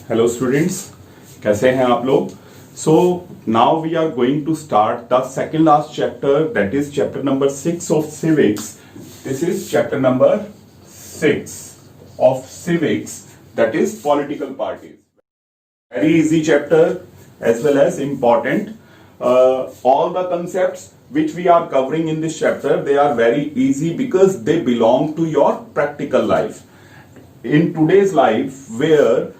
Hello students, कैसे हैं आप लोग? So now we are going to start the second last chapter, that is chapter number 6 of Civics. This is chapter number 6 of Civics, that is political parties. Very easy chapter as well as important. All the concepts which we are covering in this chapter, they are very easy because they belong to your practical life. In today's life where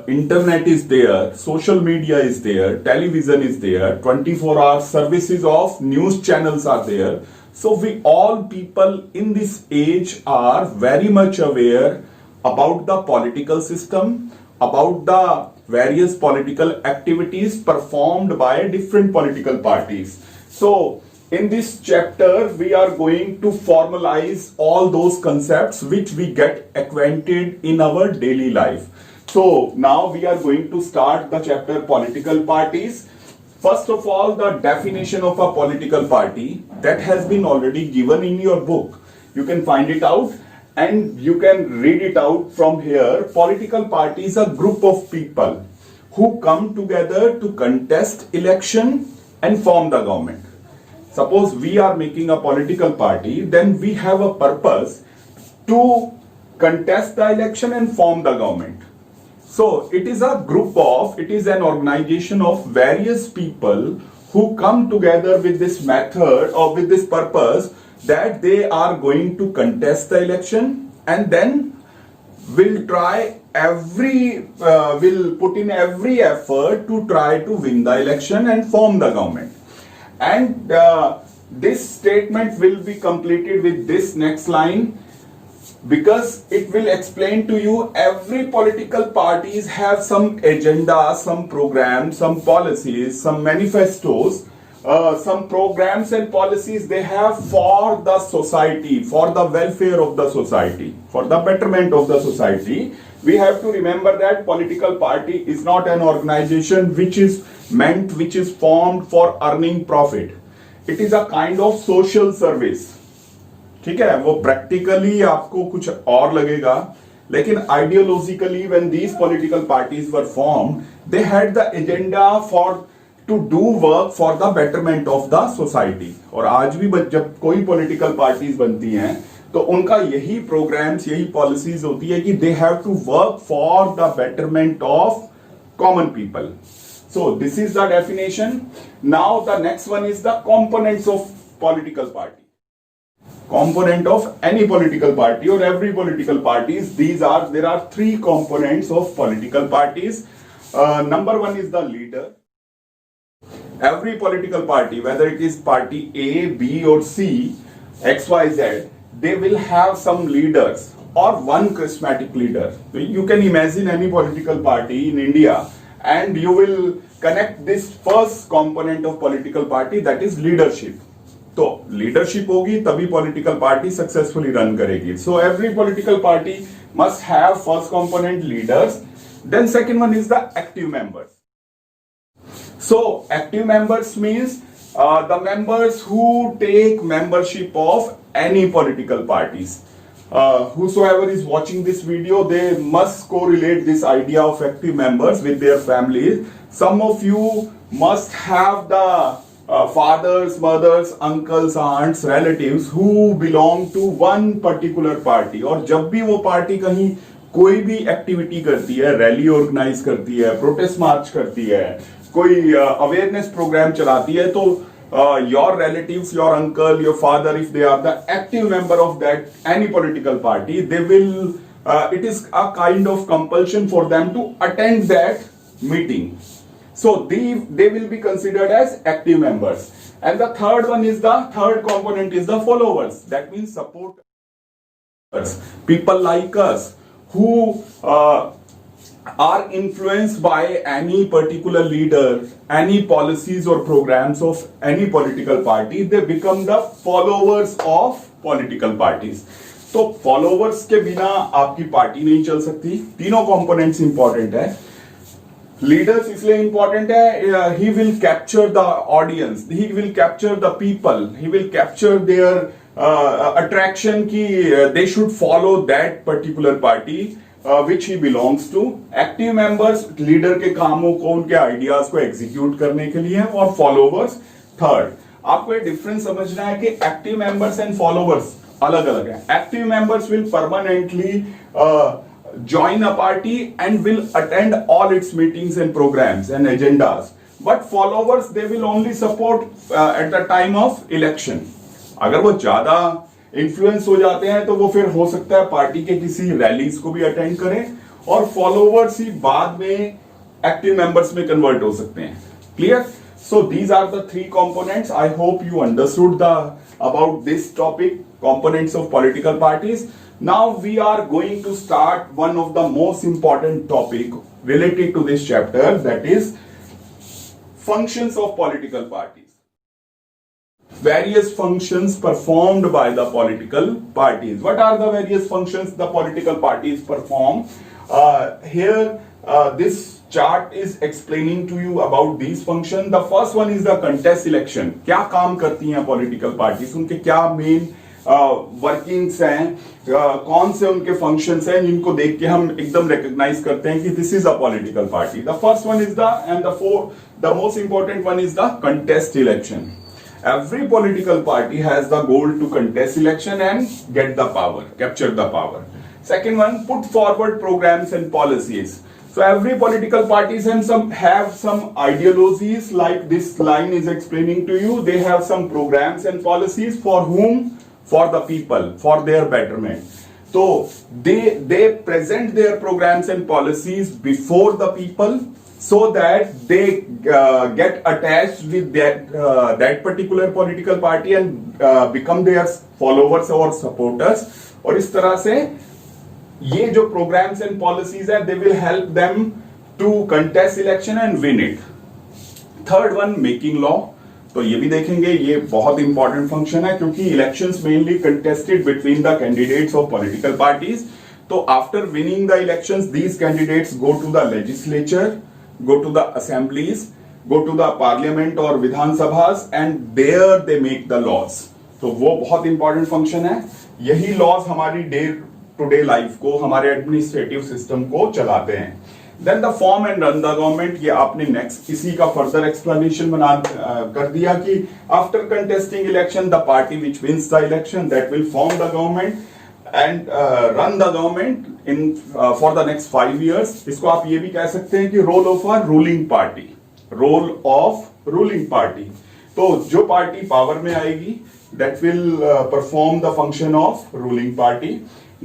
internet is there, social media is there, television is there, 24-hour services of news channels are there. So we all people in this age are very much aware about the political system, about the various political activities performed by different political parties. So in this chapter, we are going to formalize all those concepts which we get acquainted in our daily life. So now we are going to start the chapter political parties. First of all, the definition of a political party that has been already given in your book. You can find it out and you can read it out from here. Political party is a group of people who come together to contest election and form the government. Suppose we are making a political party, then we have a purpose to contest the election and form the government. So it is an organization of various people who come together with this method or with this purpose that they are going to contest the election and then will put in every effort to try to win the election and form the government. And this statement will be completed with this next line, because it will explain to you every political parties have some agenda, some programs, some policies, some manifestos, some programs and policies they have for the society, for the welfare of the society, for the betterment of the society. We have to remember that political party is not an organization which is formed for earning profit. It is a kind of social service. ठीक है, वो practically आपको कुछ और लगेगा, लेकिन ideologically when these political parties were formed, they had the agenda for to do work for the betterment of the society. और आज भी जब कोई पॉलिटिकल पार्टीज बनती हैं तो उनका यही प्रोग्राम्स, यही पॉलिसीज होती है कि they have to work for the betterment of common people. So this is the definition. Now the next one is the components of political party. Component of any political party or every political parties. There are three components of political parties. Number one is the leader. Every political party, whether it is party A, B or C, X, Y, Z, they will have some leaders or one charismatic leader. You can imagine any political party in India and you will connect this first component of political party, that is leadership. तो leadership होगी तभी political party successfully run करेगी. So every political party must have first component leaders. Then second one is the active members. So active members means the members who take membership of any political parties. Whosoever is watching this video, they must correlate this idea of active members with their families. Some of you must have the fathers, mothers, uncles, aunts, relatives who belong to one particular party. और जब भी वो party कहीं कोई भी activity करती है, rally organise करती है, प्रोटेस्ट मार्च करती है, कोई अवेयरनेस प्रोग्राम चलाती है, तो your relatives, your uncle, your father, if they are the active member of that any political party, they will it is a kind of compulsion for them to attend that meeting. So they will be considered as active members. And the third component is the followers. That means supporters, people like us who are influenced by any particular leader, any policies or programs of any political party. They become the followers of political parties. तो followers के बिना आपकी party नहीं चल सकती. तीनों components important है. Leaders इसलिए important है, he will capture the audience, he will capture the people, he will capture their attraction कि they should follow that particular party. which he belongs to. Active members leader के कामों को, उनके ideas को execute करने के लिए, और फॉलोवर्स थर्ड. आपको ये डिफरेंस समझना है कि एक्टिव मेंबर्स एंड फॉलोवर्स अलग अलग है. Active members will permanently join a party and will attend all its meetings and programs and agendas, but followers they will only support at the time of election. अगर वो ज्यादा influence हो जाते हैं तो वो फिर हो सकता है पार्टी के किसी रैलीज को भी अटेंड करें, और फॉलोवर्स ही बाद में एक्टिव मेंबर्स में कन्वर्ट हो सकते हैं. Clear? So these are the three components. I hope you understood about this topic, components of political parties. Now we are going to start one of the most important topic related to this chapter, that is functions of political parties. Various functions performed by the political parties. What are the various functions the political parties perform? This chart is explaining to you about these functions. The first one is the contest election. क्या काम करती हैं political parties? उनके क्या main workings हैं, कौन से उनके फंक्शंस हैं जिनको देख के हम एकदम रिकॉग्नाइज करते हैं कि this is a political party. The first one is the most important one is the contest election. Every political party has the goal to contest election and get the power, capture the power. Second one, put forward programs and policies. So every political parties have some ideologies, like this line is explaining to you. They have some programs and policies for whom? For the people, for their betterment. So they present their programs and policies before the people, so that they get attached with that particular political party and become their followers or supporters. और इस तरह से ये जो programs and policies है, they will help them to contest election and win it. Third one, making law. तो ये भी देखेंगे, ये बहुत इंपॉर्टेंट फंक्शन है क्योंकि elections mainly contested between the candidates of political parties. तो after winning the elections these candidates go to the legislature, go to the assemblies, go to the parliament or विधानसभास, and there they make the laws. तो वो बहुत important function है. यही laws हमारी day to day life को, हमारे administrative system को चलाते हैं. Then the form and run the government. ये आपने नेक्स्ट इसी का फर्दर एक्सप्लेनेशन कर दिया कि after contesting election the party which wins the election that will form the government and run the government in for the next 5 years. इसको आप ये भी कह सकते हैं कि role of a ruling party, role of ruling party. तो जो पार्टी पावर में आएगी that will perform the function of ruling party.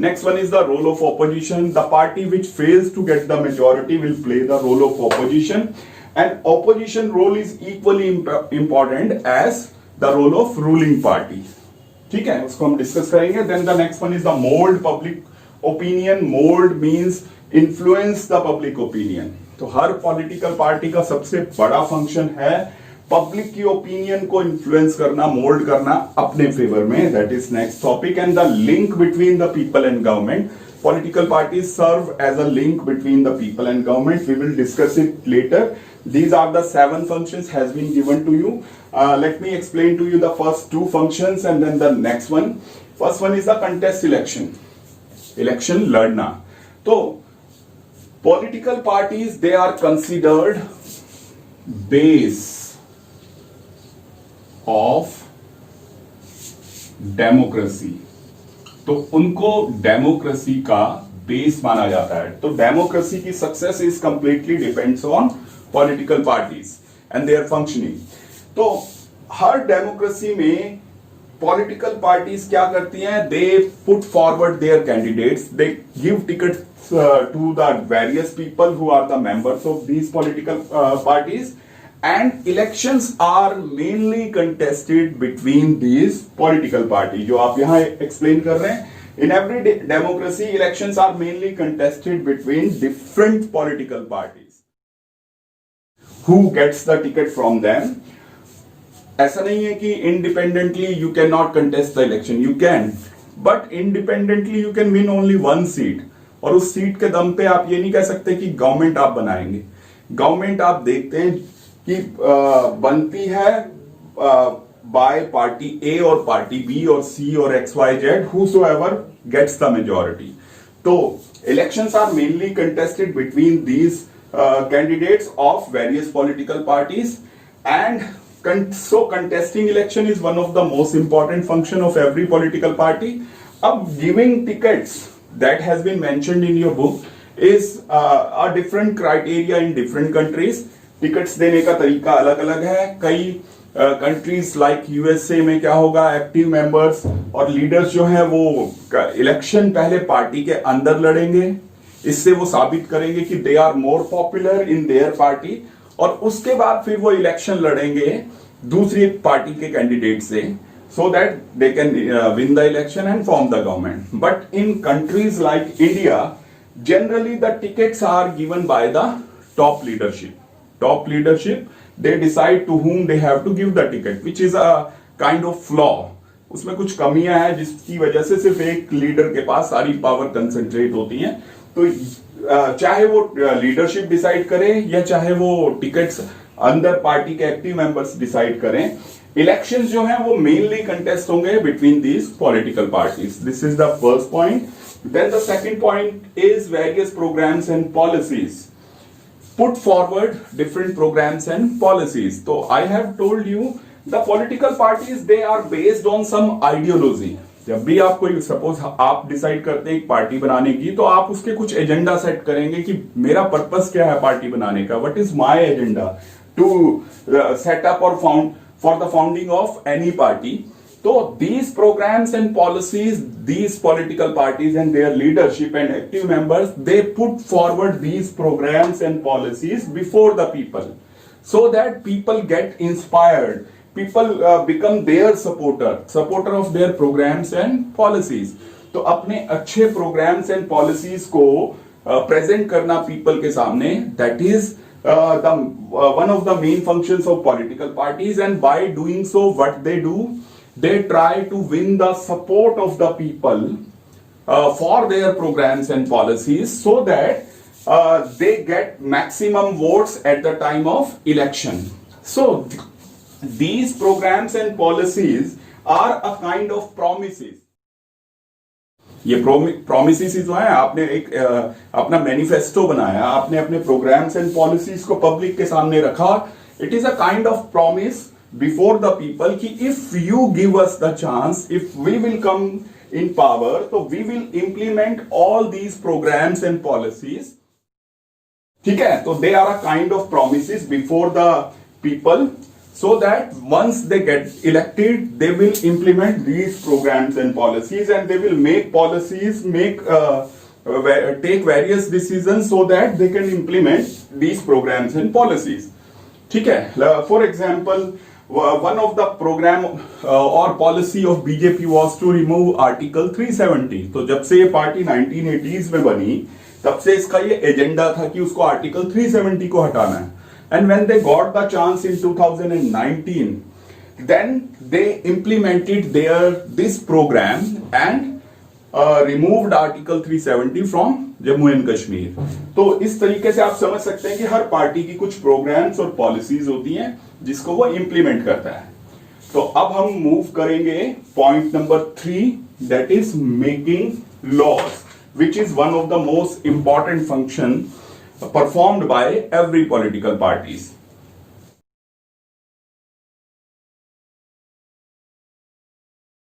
Next one is the role of opposition. The party which fails to get the majority will play the role of opposition, and opposition role is equally important as the role of ruling party. ठीक है, उसको हम discuss करेंगे. Then the next one is the mould public opinion. Mould means influence the public opinion. तो हर political party का सबसे बड़ा फंक्शन है पब्लिक की ओपिनियन को इन्फ्लुएंस करना, मोल्ड करना अपने फेवर में. That is next topic. And the link between the people and government. Political parties serve as a link between the people and government. We will discuss it later. These are the 7 functions has been given to you. Let me explain to you the first 2 functions and then the next one. First one is the contest election. Election लड़ना. तो political parties, they are considered base of democracy. तो उनको democracy का base माना जाता है. तो democracy की success is completely depends on political parties and their functioning. तो हर डेमोक्रेसी में पॉलिटिकल पार्टीज क्या करती हैं? They put forward their candidates, they give tickets to the various people who are the members of these political parties, and elections are mainly contested between these political parties. जो आप यहाँ explain कर रहे हैं, in every democracy elections are mainly contested between different political parties. Who gets the ticket from them? ऐसा नहीं है कि independently you cannot contest the election. You can, but independently you can win only one seat. और उस seat के दम पे आप ये नहीं कह सकते कि गवर्नमेंट आप बनाएंगे. गवर्नमेंट आप देखते हैं कि बनती है बाय पार्टी ए और पार्टी बी और सी और XYZ, whosoever gets the majority. तो elections are mainly contested between these candidates of various political parties, and so contesting election is one of the most important function of every political party. Giving tickets that has been mentioned in your book is a different criteria in different countries. Tickets देने का तरीका अलग अलग है. कई countries like USA में क्या होगा, एक्टिव मेंबर्स और लीडर्स जो हैं वो इलेक्शन पहले पार्टी के अंदर लड़ेंगे, इससे वो साबित करेंगे कि they are more popular in their party, और उसके बाद फिर वो इलेक्शन लड़ेंगे दूसरी पार्टी के कैंडिडेट से, so that they can win the election and form the government. But in countries like India, generally the tickets are given by the top leadership. Top leadership, they decide to whom they have to give the ticket, which is a kind of flaw. उसमें कुछ कमियां हैं जिसकी वजह से सिर्फ एक leader के पास सारी पावर कंसंट्रेट होती हैं. तो चाहे वो लीडरशिप डिसाइड करे या चाहे वो टिकट्स अंदर पार्टी के एक्टिव मेंबर्स डिसाइड करें, इलेक्शंस जो हैं वो मेनली कंटेस्ट होंगे between these political parties. This is the first point. Then the second point is various programmes and policies. Put forward different programs and policies. So I have told you the political parties, they are based on some ideology. जब भी आप कोई suppose आप decide करते हैं एक party बनाने की, तो आप उसके कुछ एजेंडा सेट करेंगे कि मेरा पर्पस क्या है पार्टी बनाने का, what is my agenda to set up और found for the founding of any party. So these programs and policies, these political parties and their leadership and active members, they put forward these programs and policies before the people, so that people get inspired. People become their supporter of their programs and policies. तो अपने अच्छे programs and policies को present करना people के सामने, that is one of the main functions of political parties. And by doing so, what they do, they try to win the support of the people for their programs and policies, so that they get maximum votes at the time of election. So these programs and policies are a kind of promises. ये promises जो है, आपने एक अपना manifesto बनाया, आपने अपने programs and policies को पब्लिक के सामने रखा. It is a kind of promise before the people कि if you give us the chance, if we will come in power, so we will implement all these programs and policies. ठीक है, तो they are a kind of promises before the people, so that once they get elected, they will implement these programs and policies, and they will make policies, take various decisions so that they can implement these programs and policies. ठीक है, for example, one of the program or policy of BJP was to remove Article 370. तो जब से ये party 1980s में बनी, तब से इसका ये एजेंडा था कि उसको आर्टिकल 370 को हटाना है. And when they got the chance in 2019, then they implemented this program and removed Article 370 from Jammu and Kashmir. तो इस तरीके से आप समझ सकते हैं कि हर पार्टी की कुछ प्रोग्राम्स और पॉलिसीज होती हैं जिसको वो इंप्लीमेंट करता है. तो अब हम मूव करेंगे point number 3, that is making laws, which is one of the most important function performed by every political parties.